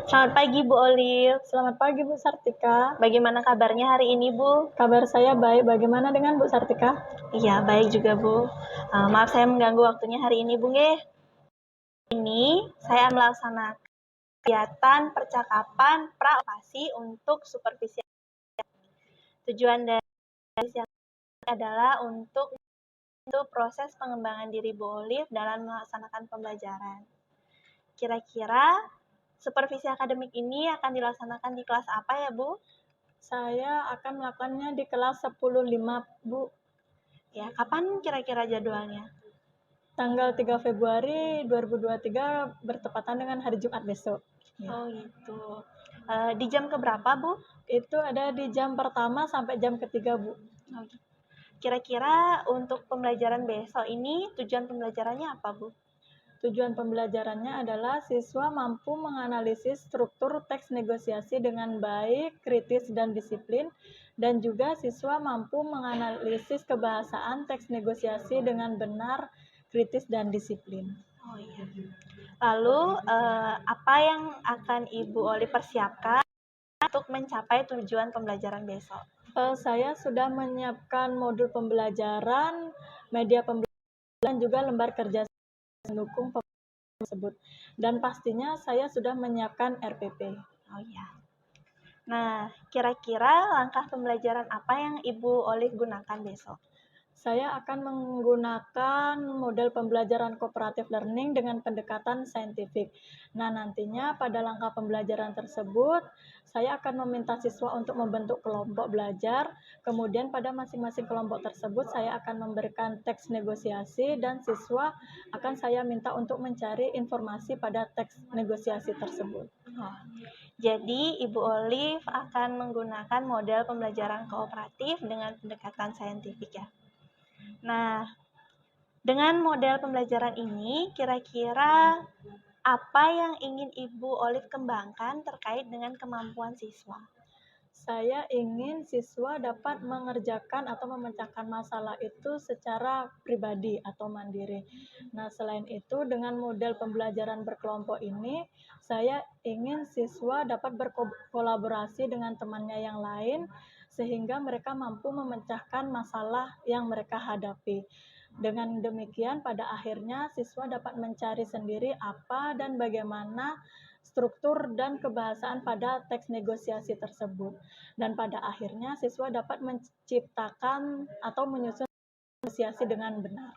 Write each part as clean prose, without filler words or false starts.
Selamat pagi Bu Olive. Selamat pagi Bu Sartika. Bagaimana kabarnya hari ini Bu? Kabar saya baik. Bagaimana dengan Bu Sartika? Iya baik juga Bu. Maaf saya mengganggu waktunya hari ini Bu nggih. Ini saya melaksanakan kegiatan percakapan pra-operasi untuk supervisi. Tujuan dari adalah untuk proses pengembangan diri Bu Olive dalam melaksanakan pembelajaran. Kira-kira supervisi akademik ini akan dilaksanakan di kelas apa ya Bu? Saya akan melakukannya di kelas 10.5 Bu. Ya, kapan kira-kira jadwalnya? Tanggal 3 Februari 2023 bertepatan dengan hari Jumat besok. Ya. Oh gitu. Di jam keberapa Bu? Itu ada di jam pertama sampai jam ketiga Bu. Oh, gitu. Kira-kira untuk pembelajaran besok ini tujuan pembelajarannya apa Bu? Tujuan pembelajarannya adalah siswa mampu menganalisis struktur teks negosiasi dengan baik, kritis, dan disiplin, dan juga siswa mampu menganalisis kebahasaan teks negosiasi dengan benar, kritis, dan disiplin. Oh iya. Lalu apa yang akan Ibu Oli persiapkan untuk mencapai tujuan pembelajaran besok? Saya sudah menyiapkan modul pembelajaran, media pembelajaran, dan juga lembar kerja mendukung pembelajaran tersebut. Dan pastinya saya sudah menyiapkan RPP. Oh iya. Nah, kira-kira langkah pembelajaran apa yang Ibu Olive gunakan besok? Saya akan menggunakan model pembelajaran cooperative learning dengan pendekatan saintifik. Nah, nantinya pada langkah pembelajaran tersebut, saya akan meminta siswa untuk membentuk kelompok belajar. Kemudian pada masing-masing kelompok tersebut, saya akan memberikan teks negosiasi dan siswa akan saya minta untuk mencari informasi pada teks negosiasi tersebut. Oh, jadi Ibu Olive akan menggunakan model pembelajaran kooperatif dengan pendekatan saintifik ya. Nah, dengan model pembelajaran ini, kira-kira apa yang ingin Ibu Olive kembangkan terkait dengan kemampuan siswa? Saya ingin siswa dapat mengerjakan atau memecahkan masalah itu secara pribadi atau mandiri. Nah, selain itu, dengan model pembelajaran berkelompok ini, saya ingin siswa dapat berkolaborasi dengan temannya yang lain, sehingga mereka mampu memecahkan masalah yang mereka hadapi. Dengan demikian, pada akhirnya siswa dapat mencari sendiri apa dan bagaimana struktur dan kebahasaan pada teks negosiasi tersebut. Dan pada akhirnya siswa dapat menciptakan atau menyusun negosiasi dengan benar.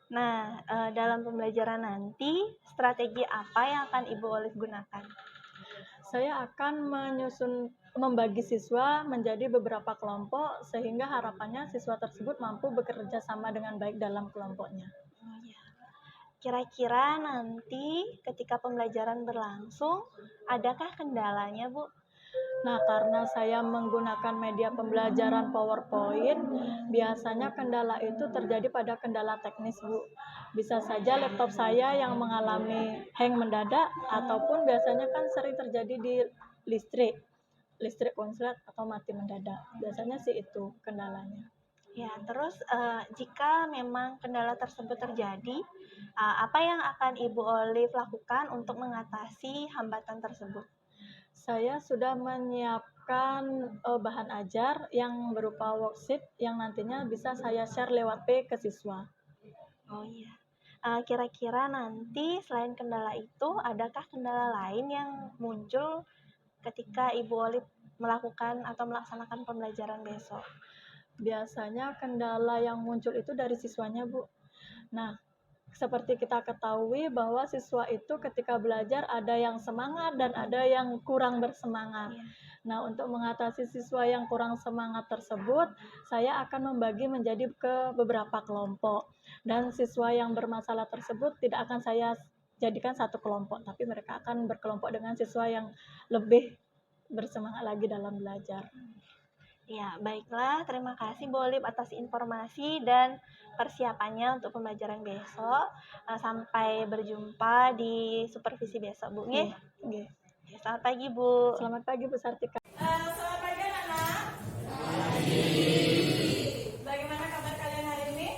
Nah, dalam pembelajaran nanti, strategi apa yang akan Ibu Olive gunakan? Saya akan membagi siswa menjadi beberapa kelompok sehingga harapannya siswa tersebut mampu bekerja sama dengan baik dalam kelompoknya. Oh, ya. Kira-kira nanti ketika pembelajaran berlangsung, adakah kendalanya, Bu? Nah, karena saya menggunakan media pembelajaran PowerPoint, biasanya kendala itu terjadi pada kendala teknis, Bu. Bisa saja laptop saya yang mengalami hang mendadak, ataupun biasanya kan sering terjadi di listrik konslet atau mati mendadak. Biasanya sih itu kendalanya. Ya, terus jika memang kendala tersebut terjadi, apa yang akan Ibu Olive lakukan untuk mengatasi hambatan tersebut? Saya sudah menyiapkan bahan ajar yang berupa worksheet yang nantinya bisa saya share lewat P ke siswa. Oh iya. Kira-kira nanti selain kendala itu, adakah kendala lain yang muncul ketika Ibu Olive melakukan atau melaksanakan pembelajaran besok? Biasanya kendala yang muncul itu dari siswanya, Bu. Nah, seperti kita ketahui bahwa siswa itu ketika belajar ada yang semangat dan ada yang kurang bersemangat. Nah, untuk mengatasi siswa yang kurang semangat tersebut, saya akan membagi menjadi ke beberapa kelompok. Dan siswa yang bermasalah tersebut tidak akan saya jadikan satu kelompok, tapi mereka akan berkelompok dengan siswa yang lebih bersemangat lagi dalam belajar. Ya, baiklah. Terima kasih Bu Olip atas informasi dan persiapannya untuk pembelajaran besok. Sampai berjumpa di supervisi besok, Bu. Nggih? Nggih. Selamat pagi, Bu. Selamat pagi, Bu Sartika. Selamat pagi anak-anak. Bagaimana kabar kalian hari ini?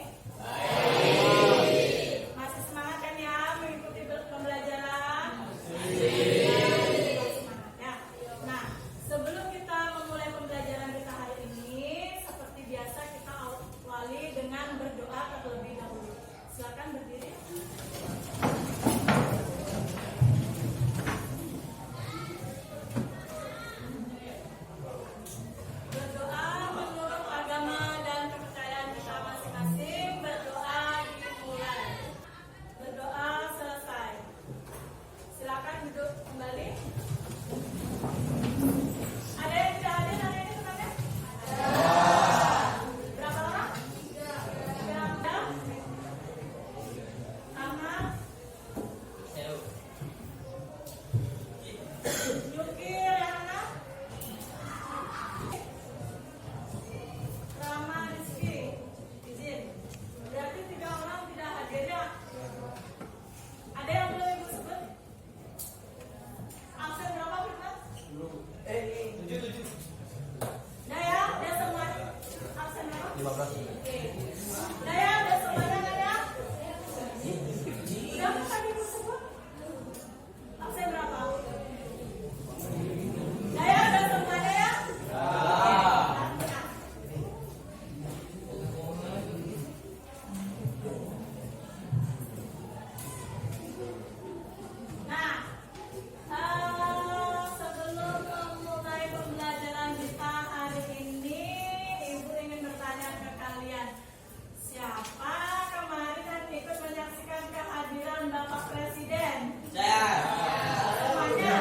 Masih semangat kan ya mengikuti pembelajaran? Semangat ya. Nah, sebelum kita memulai pembelajaran kita hari ini, seperti biasa kita awali dengan berdoa terlebih dahulu. Silakan berdiri. Berdoa menurut agama dan kepercayaan kita masing-masing. Berdoa dimulai. Berdoa selesai. Silakan duduk kembali. Ada yang tidak hadir hari ini sebenarnya? Berapa orang? Tiga. Ahmad. Yukir yang mana? Rama Rizky, izin. Berarti 3 orang tidak hadir ya? Ada yang belum ibu sebut? Absen berapa Firman? 7. Nah ya, udah semuanya. Absen berapa? 15. Oke. Nah ya, udah semuanya nggak ya? Udah kan tadi ibu sebut? Absen berapa? Nah ya, udah semuanya ya? Nah, sebelum memulai pembelajaran kita hari ini, Ibu ingin bertanya ke kalian, siapa kemarin yang ikut menyaksikan kehadiran Bapak Presiden? Semuanya?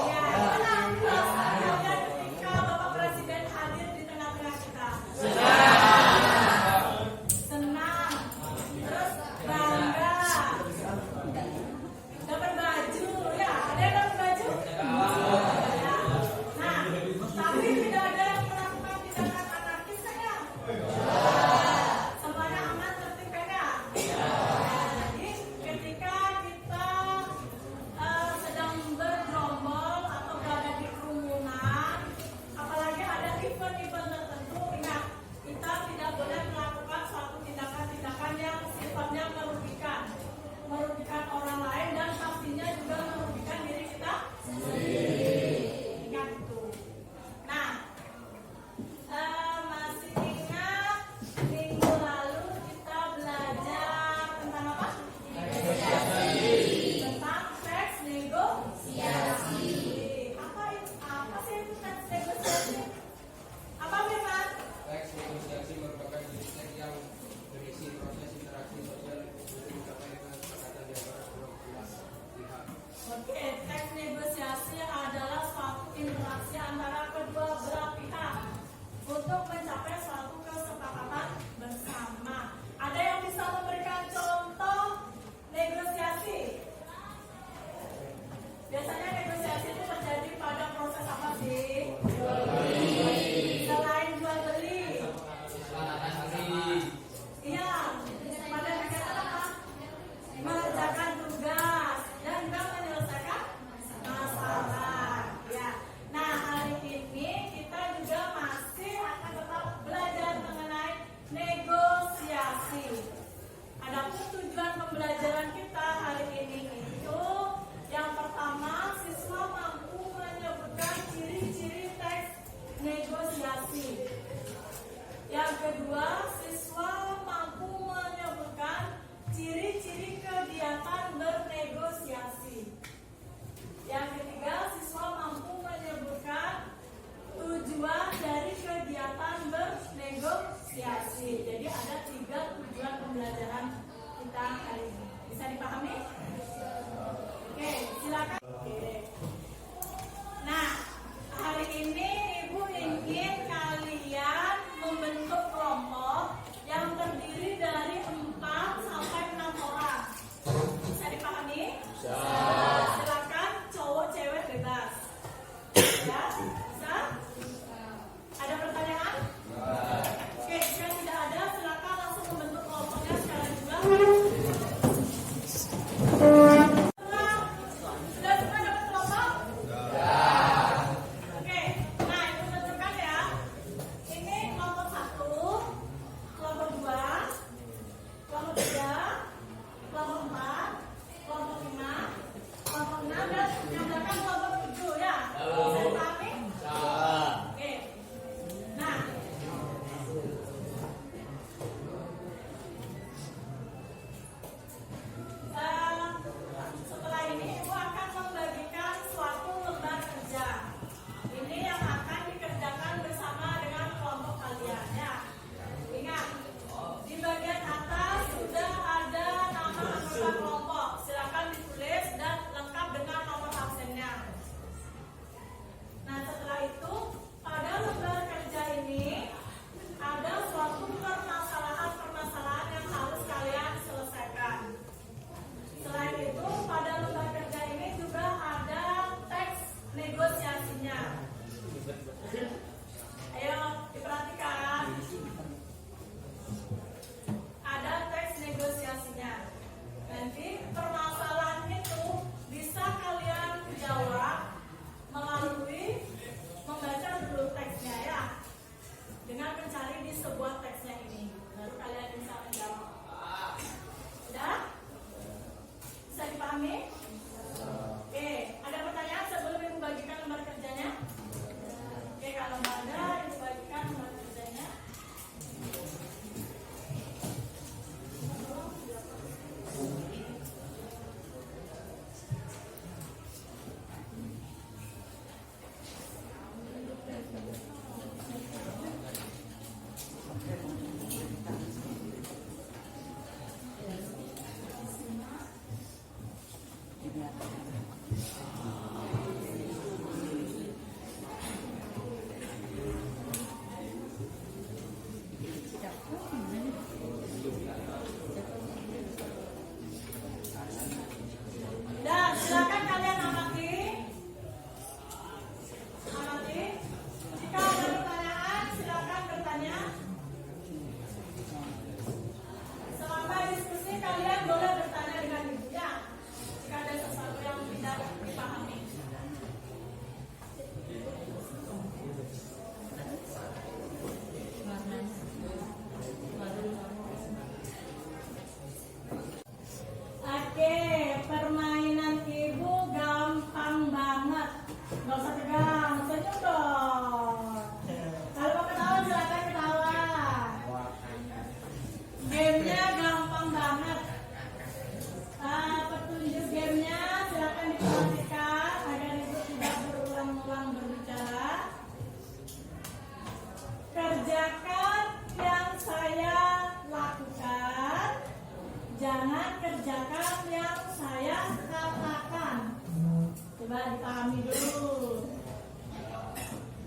Iya, gimana perasaan kalian ketika Bapak Presiden hadir di tengah-tengah kita? Senang, terus bangga. Dapat baju, ya? Ada yang dapat baju? Ya. Nah, tapi tidak ada yang melakukan tindakan anarkis kan ya? Semuanya aman tertib kan ya? Jadi ketika dipahami? Oke, ada pertanyaan sebelum Ibu bagikan lembar kerjanya? Oke, kalau nggak ada, Ibu bagikan lembar kerjanya. Dan silakan kalian amati. Amati. Jika ada pertanyaan, silakan bertanya. Selama diskusi kalian boleh bertanya dengan Ibu ya. Jika ada sesuatu yang tidak dipahami. Oke, permainan Ibu gampang banget. Gak usah tegang, senyum dong. Kalau mau ketawa silakan ketawa. Gamenya gampang banget. Petunjuk gamenya silakan diperhatikan agar Ibu tidak berulang-ulang berbicara. Kerjakan yang saya lakukan. Jangan kerjakan yang saya katakan. Coba dipahami dulu.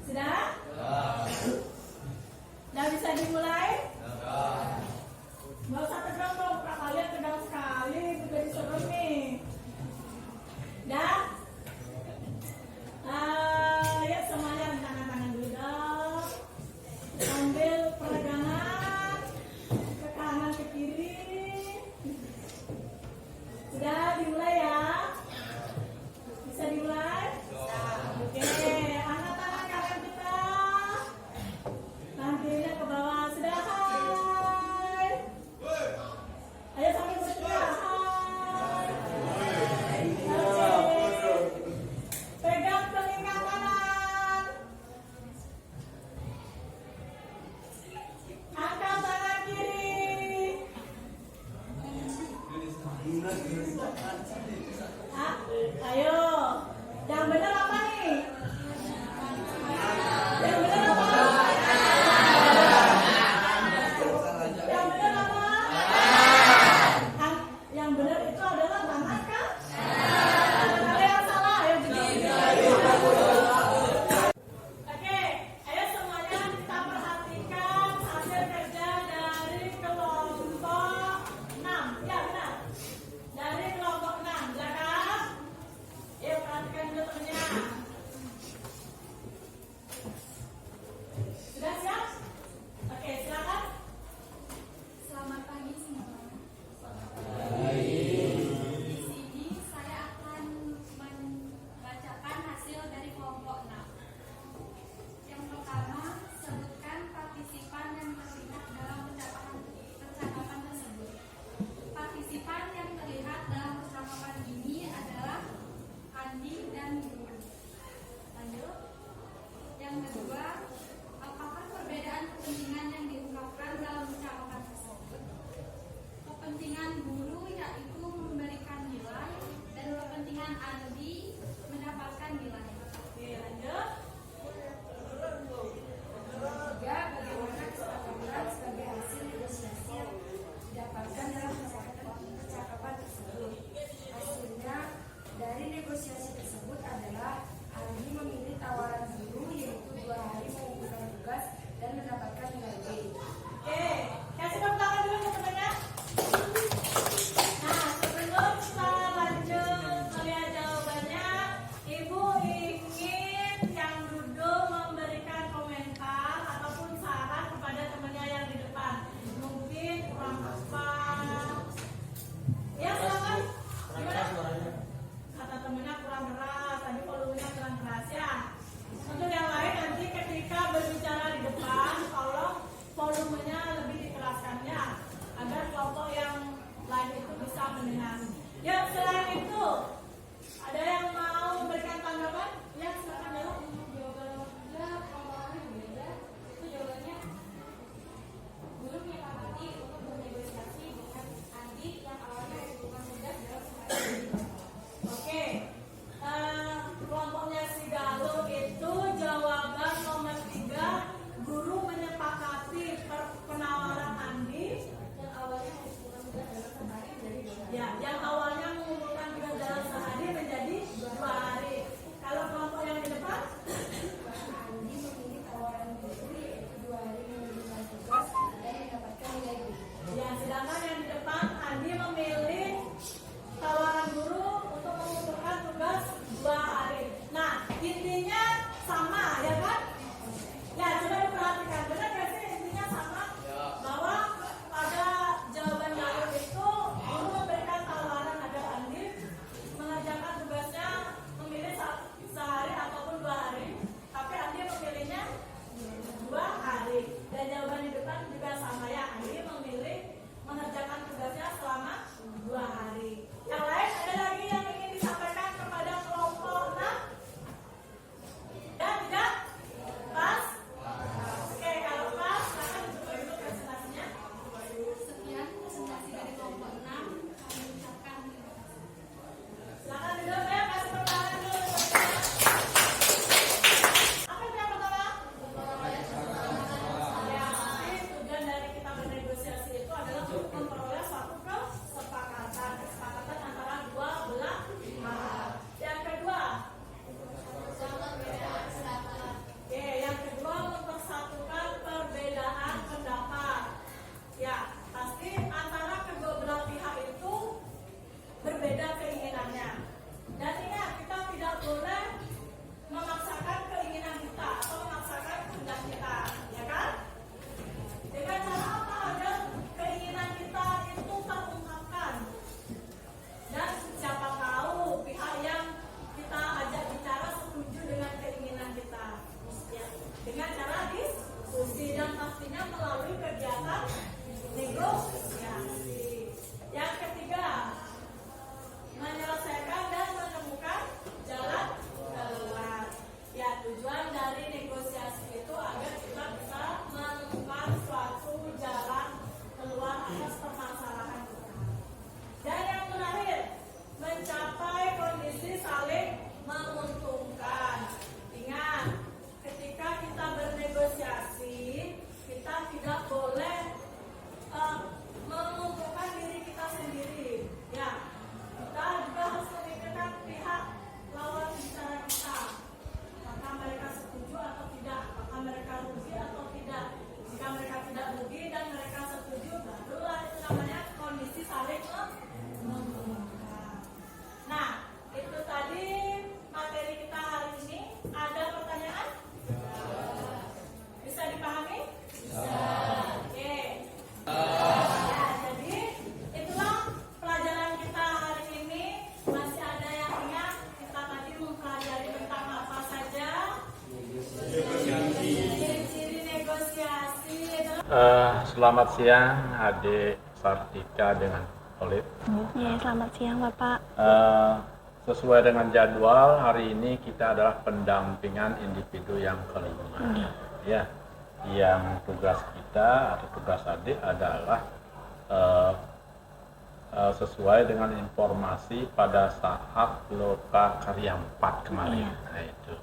Sudah? Sudah bisa dimulai? Nggak usah tegang dong, kalian tegang sekali, juga disuruh nih. Dah? Ya semuanya rentangkan tangan dulu dong. Ambil peregangan ke kanan ke kiri. Sudah dimulai ya? Bisa dimulai? Oke, angkat tangan kanan kita. Tangan kirinya ke bawah. Sudah, hai. Ayo sambil berteriak, hai. Oke. Pegang telinga kanan. Angkat tangan kiri. Ayo, yang benar apa nih? Yang benar apa? Yang benar apa? Yang benar itu adalah tangan kan? Ada yang salah ya Oke, ayo semuanya kita perhatikan hasil kerja dari kelompok 6. Ya benar. Dari kelompok 6, belakang. Yuk perhatikan dulu temennya. Sudah siap? Oke, silakan. Selamat pagi semua. Di sini saya akan membacakan hasil dari kelompok 6. Yang pertama, sebutkan partisipan yang terlihat dalam percakapan tersebut. Partisipan yang terlihat dalam percakapan ini adalah Andi dan Guru. Lanjut. Yang kedua, apakah perbedaan kepentingan yang diungkapkan dalam percakapan tersebut? Kepentingan Guru yaitu memberikan nilai dan kepentingan Andi mendapatkan nilai. Oke, lanjut. Ketiga, bagaimana kesepakatan sebagai hasil negosiasi yang didapatkan dalam percakapan tersebut. Hasilnya dari negosiasi tersebut adalah Andi memilih tawaran Guru yaitu 2 hari mengumpulkan tugas dan mendapatkan nilai B. Oke, kasih tepuk tangan dulu ya temannya. Nah, sebelum kita lanjut melihat jawaban Selamat siang adik Sartika dengan Olive. Ya, selamat siang Bapak. Sesuai dengan jadwal, hari ini kita adalah pendampingan individu yang kelima. Ya, yang tugas kita atau tugas adik adalah sesuai dengan informasi pada saat Loka Karya 4 kemarin. Nah, itu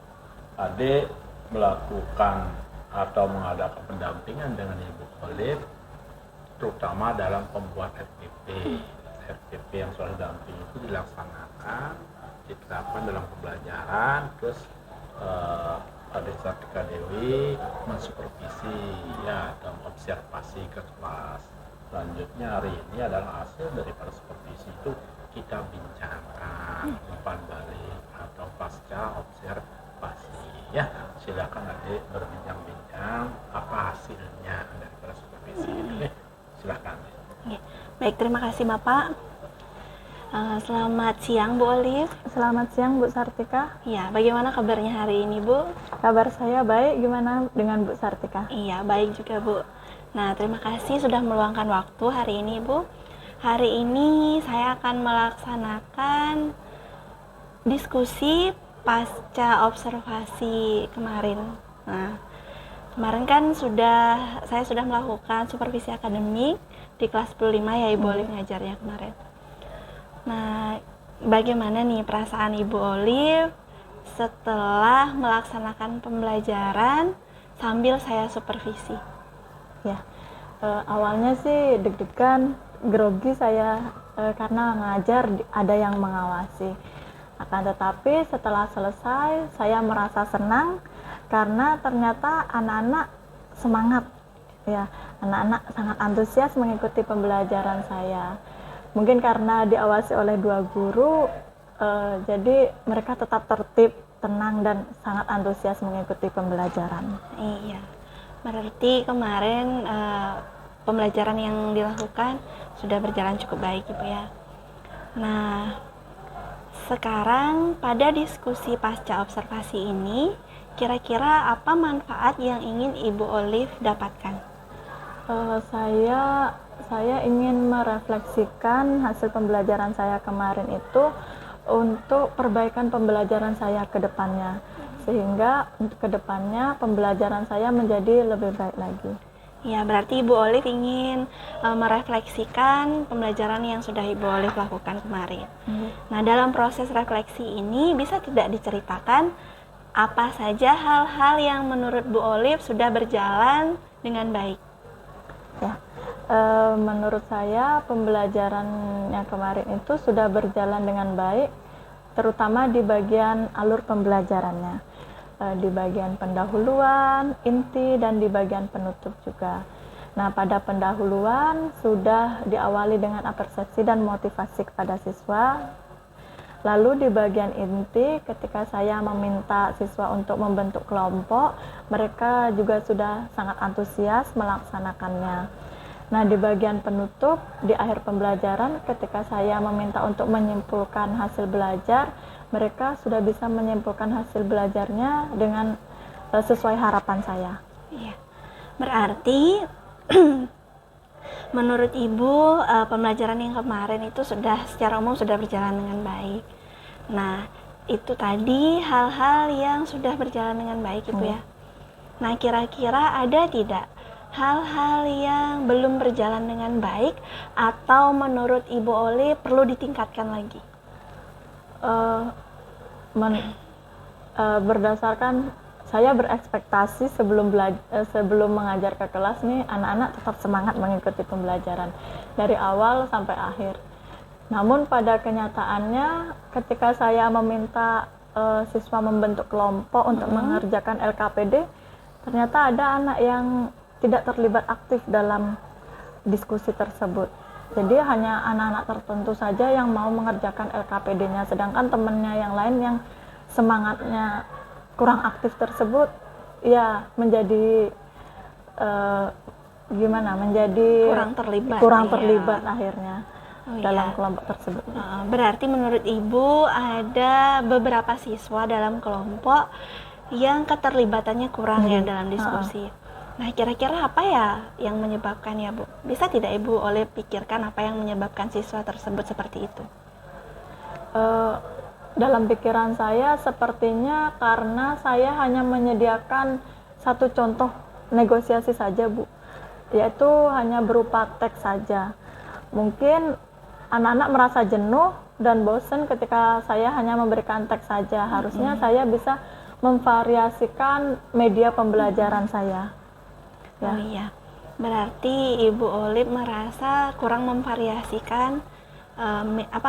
adik melakukan atau mengadakan pendampingan dengan Ibu Olive, terutama dalam pembuat RPP. RPP yang sudah didampingi itu dilaksanakan, diterapkan dalam pembelajaran, terus Adik Sartika Dewi mensupervisi ya atau observasi ke kelas. Selanjutnya hari ini adalah hasil daripada supervisi itu kita bincangkan umpan balik atau pasca observasi. Ya, silakan adik berbincang-bincang apa hasilnya daripada supervisi itu. Silakan. Ya. Baik, terima kasih Bapak. Selamat siang Bu Olive. Selamat siang Bu Sartika. Ya, bagaimana kabarnya hari ini Bu? Kabar saya baik, gimana dengan Bu Sartika? Iya, baik juga Bu. Nah, terima kasih sudah meluangkan waktu hari ini Bu. Hari ini saya akan melaksanakan diskusi pasca observasi kemarin. Nah, kemarin kan saya sudah melakukan supervisi akademik di kelas 15 ya Ibu Olive ngajarnya kemarin. Nah, bagaimana nih perasaan Ibu Olive setelah melaksanakan pembelajaran sambil saya supervisi? Ya, awalnya sih deg-degan, grogi saya karena ngajar ada yang mengawasi. Akan tetapi setelah selesai saya merasa senang karena ternyata anak-anak semangat, ya, anak-anak sangat antusias mengikuti pembelajaran saya. Mungkin karena diawasi oleh 2 guru, jadi mereka tetap tertib, tenang, dan sangat antusias mengikuti pembelajaran. Iya, berarti kemarin pembelajaran yang dilakukan sudah berjalan cukup baik Ibu ya. Nah, sekarang pada diskusi pasca observasi ini, kira-kira apa manfaat yang ingin Ibu Olive dapatkan? Saya ingin merefleksikan hasil pembelajaran saya kemarin itu untuk perbaikan pembelajaran saya ke depannya, sehingga untuk ke depannya pembelajaran saya menjadi lebih baik lagi. Ya, berarti Ibu Olive ingin merefleksikan pembelajaran yang sudah Ibu Olive lakukan kemarin. Nah, dalam proses refleksi ini bisa tidak diceritakan apa saja hal-hal yang menurut Bu Olive sudah berjalan dengan baik? Ya, menurut saya pembelajaran yang kemarin itu sudah berjalan dengan baik, terutama di bagian alur pembelajarannya, di bagian pendahuluan, inti, dan di bagian penutup juga. Nah, pada pendahuluan sudah diawali dengan apresiasi dan motivasi kepada siswa. Lalu di bagian inti, ketika saya meminta siswa untuk membentuk kelompok, mereka juga sudah sangat antusias melaksanakannya. Nah, di bagian penutup, di akhir pembelajaran, ketika saya meminta untuk menyimpulkan hasil belajar, mereka sudah bisa menyimpulkan hasil belajarnya dengan sesuai harapan saya. Iya. Berarti menurut Ibu pembelajaran yang kemarin itu sudah secara umum sudah berjalan dengan baik. Nah, itu tadi hal-hal yang sudah berjalan dengan baik Ibu ya. Nah, kira-kira ada tidak hal-hal yang belum berjalan dengan baik atau menurut Ibu Olive perlu ditingkatkan lagi? Berdasarkan saya berekspektasi sebelum mengajar ke kelas nih, anak-anak tetap semangat mengikuti pembelajaran dari awal sampai akhir. Namun pada kenyataannya ketika saya meminta siswa membentuk kelompok untuk mengerjakan LKPD, ternyata ada anak yang tidak terlibat aktif dalam diskusi tersebut. Jadi hanya anak-anak tertentu saja yang mau mengerjakan LKPD-nya, sedangkan temannya yang lain yang semangatnya kurang aktif tersebut ya menjadi kurang terlibat akhirnya dalam kelompok tersebut. Berarti menurut Ibu ada beberapa siswa dalam kelompok yang keterlibatannya kurang ya dalam diskusi. Nah, kira-kira apa ya yang menyebabkan ya, Bu? Bisa tidak Ibu Olive pikirkan apa yang menyebabkan siswa tersebut seperti itu? Dalam pikiran saya sepertinya karena saya hanya menyediakan satu contoh negosiasi saja, Bu, yaitu hanya berupa teks saja. Mungkin anak-anak merasa jenuh dan bosan ketika saya hanya memberikan teks saja. Harusnya saya bisa memvariasikan media pembelajaran saya. Oh iya, berarti Ibu Olive merasa kurang memvariasikan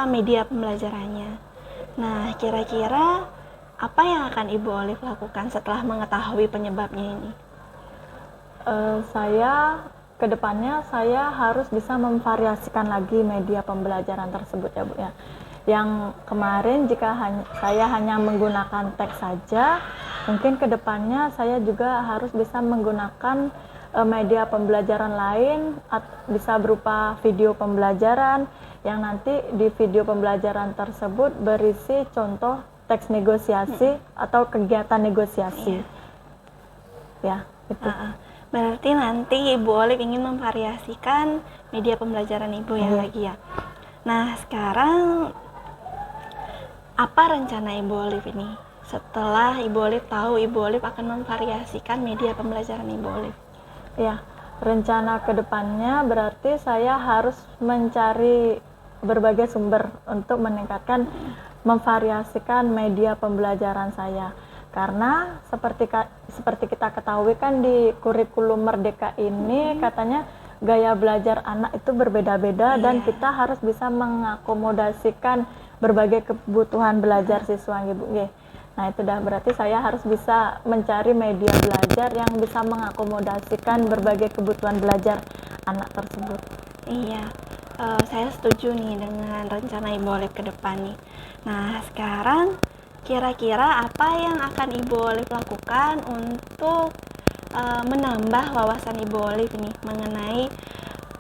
media pembelajarannya. Nah, kira-kira apa yang akan Ibu Olive lakukan setelah mengetahui penyebabnya ini? Saya kedepannya saya harus bisa memvariasikan lagi media pembelajaran tersebut ya, Bu ya. Yang kemarin jika saya hanya menggunakan teks saja, mungkin kedepannya saya juga harus bisa menggunakan media pembelajaran lain, bisa berupa video pembelajaran yang nanti di video pembelajaran tersebut berisi contoh teks negosiasi atau kegiatan negosiasi. Ya, itu. Berarti nanti Ibu Olive ingin memvariasikan media pembelajaran Ibu ya lagi ya. Nah, sekarang apa rencana Ibu Olive ini? Setelah Ibu Olive tahu Ibu Olive akan memvariasikan media pembelajaran Ibu Olive. Ya, rencana kedepannya berarti saya harus mencari berbagai sumber untuk meningkatkan, memvariasikan media pembelajaran saya. Karena seperti kita ketahui kan di kurikulum Merdeka ini katanya gaya belajar anak itu berbeda-beda dan kita harus bisa mengakomodasikan berbagai kebutuhan belajar siswa, Ibu. Nah, itu dah berarti saya harus bisa mencari media belajar yang bisa mengakomodasikan berbagai kebutuhan belajar anak tersebut. Iya, saya setuju nih dengan rencana Ibu Olive ke depan nih. Nah, sekarang kira-kira apa yang akan Ibu Olive lakukan untuk menambah wawasan Ibu Olive nih mengenai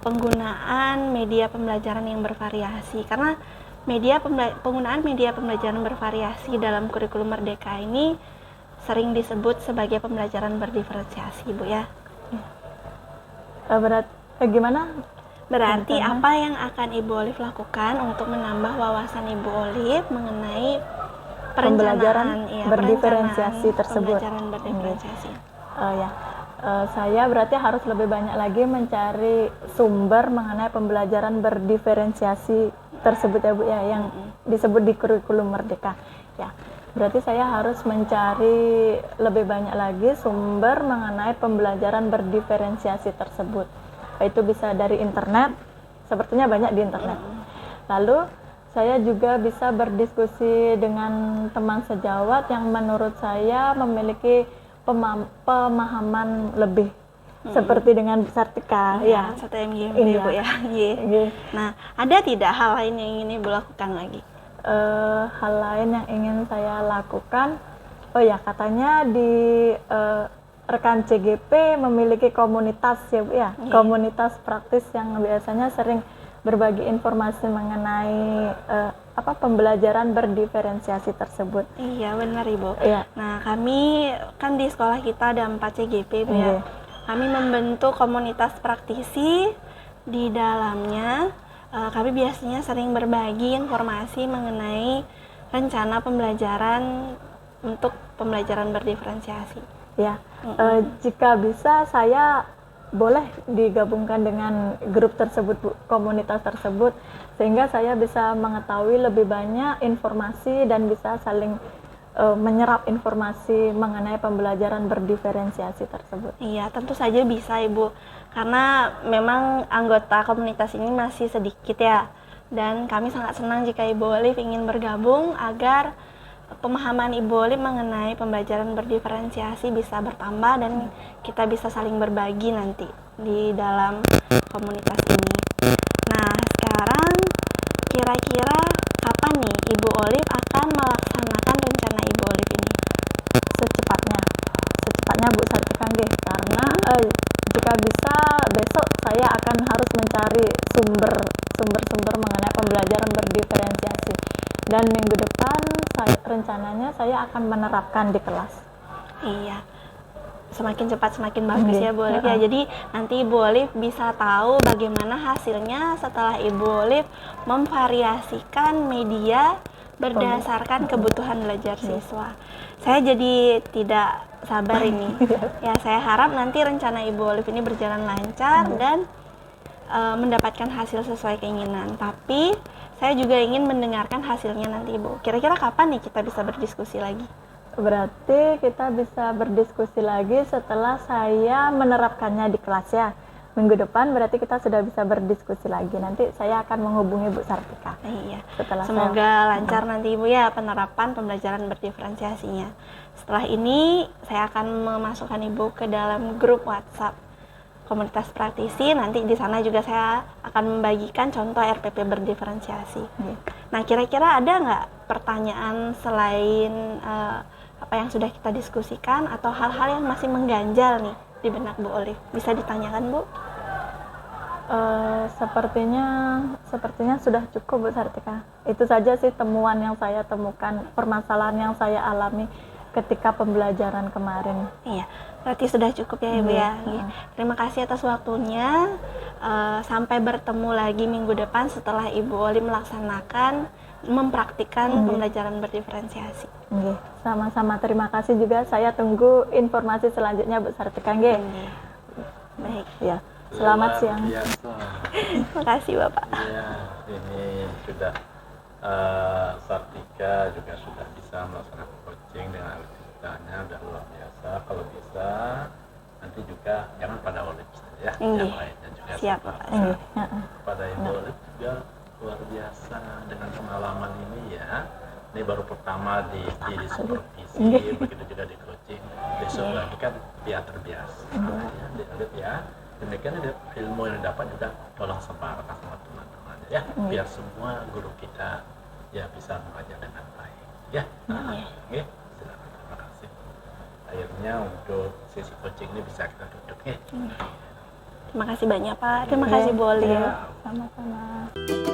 penggunaan media pembelajaran yang bervariasi? Karena penggunaan media pembelajaran bervariasi dalam kurikulum Merdeka ini sering disebut sebagai pembelajaran berdiferensiasi, Bu ya. Gimana? Berarti apa yang akan Ibu Olive lakukan untuk menambah wawasan Ibu Olive mengenai pembelajaran berdiferensiasi tersebut? Pembelajaran berdiferensiasi. Saya berarti harus lebih banyak lagi mencari sumber mengenai pembelajaran berdiferensiasi tersebut ya, Bu ya, yang disebut di kurikulum Merdeka. Ya, berarti saya harus mencari lebih banyak lagi sumber mengenai pembelajaran berdiferensiasi tersebut. Itu bisa dari internet, sepertinya banyak di internet. Lalu saya juga bisa berdiskusi dengan teman sejawat yang menurut saya memiliki pemahaman lebih, seperti dengan Sartika ya. Satu MGMP, Bu ya. Nah, ada tidak hal lain yang ingin Ibu lakukan lagi? Hal lain yang ingin saya lakukan, katanya di rekan CGP memiliki komunitas ya, Bu ya. Komunitas praktis yang biasanya sering berbagi informasi mengenai pembelajaran berdiferensiasi tersebut. Iya, benar Ibu. Iya. Nah, kami kan di sekolah kita ada 4 CGP, Bu ya. Kami membentuk komunitas praktisi. Di dalamnya kami biasanya sering berbagi informasi mengenai rencana pembelajaran untuk pembelajaran berdiferensiasi. Ya, jika bisa saya boleh digabungkan dengan grup tersebut, Bu, komunitas tersebut, sehingga saya bisa mengetahui lebih banyak informasi dan bisa saling menyerap informasi mengenai pembelajaran berdiferensiasi tersebut. Iya, tentu saja bisa Ibu, karena memang anggota komunitas ini masih sedikit ya, dan kami sangat senang jika Ibu Olive ingin bergabung agar pemahaman Ibu Olive mengenai pembelajaran berdiferensiasi bisa bertambah dan kita bisa saling berbagi nanti di dalam komunitas ini. Nah, sekarang kira-kira kapan nih Ibu Olive akan melaksanakan rencana Ibu Olive ini? Secepatnya Bu Sartika, karena jika bisa besok saya akan harus mencari sumber mengenai pembelajaran berdiferensiasi, dan minggu depan rencananya saya akan menerapkan di kelas. Iya. semakin cepat semakin bagus ya Bu Olive ya. Jadi nanti Ibu Olive bisa tahu bagaimana hasilnya setelah Ibu Olive memvariasikan media berdasarkan kebutuhan belajar siswa. Saya jadi tidak sabar ini. Ya, saya harap nanti rencana Ibu Olive ini berjalan lancar dan mendapatkan hasil sesuai keinginan. Tapi saya juga ingin mendengarkan hasilnya nanti Ibu. Kira-kira kapan nih kita bisa berdiskusi lagi? Berarti kita bisa berdiskusi lagi setelah saya menerapkannya di kelas ya. Minggu depan berarti kita sudah bisa berdiskusi lagi. Nanti saya akan menghubungi Bu Sartika. Iya. Setelah Semoga lancar nanti Ibu ya penerapan pembelajaran berdiferensiasinya. Setelah ini saya akan memasukkan Ibu ke dalam grup WhatsApp komunitas praktisi. Nanti di sana juga saya akan membagikan contoh RPP berdiferensiasi. Nah, kira-kira ada nggak pertanyaan selain apa yang sudah kita diskusikan atau hal-hal yang masih mengganjal nih di benak Bu Olive? Bisa ditanyakan Bu? Sepertinya sudah cukup Bu Sartika. Itu saja sih temuan yang saya temukan, permasalahan yang saya alami ketika pembelajaran kemarin. Iya, berarti sudah cukup ya Ibu ya. Terima kasih atas waktunya. Sampai bertemu lagi minggu depan setelah Ibu Olive mempraktikkan pembelajaran berdiferensiasi. Sama-sama, terima kasih juga. Saya tunggu informasi selanjutnya Bu Sartika. Baik. Ya. Selamat siang. Biasa. Terima kasih Bapak. Iya, ini sudah Sartika juga sudah bisa melaksanakan coaching dengan aktivitasnya, udah luar biasa. Kalau bisa nanti juga jangan pada Olive saja ya, yang lainnya juga. Siap Bapak. Pada Ibu Olive juga luar biasa dengan pengalaman ini ya. Ini baru pertama di supervisi, begitu juga di coaching. Besok lagi kan biar terbiasa. Ya, di Olive ya. Demikian ilmu yang dapat juga tolong sebarkan sama teman-teman ya, biar semua guru kita ya bisa mengajar dengan baik ya. Oke, silakan, terima kasih. Akhirnya untuk sesi coaching ini bisa kita tutup ya. Terima kasih banyak Pak. Terima kasih Bu Olive. Sama-sama.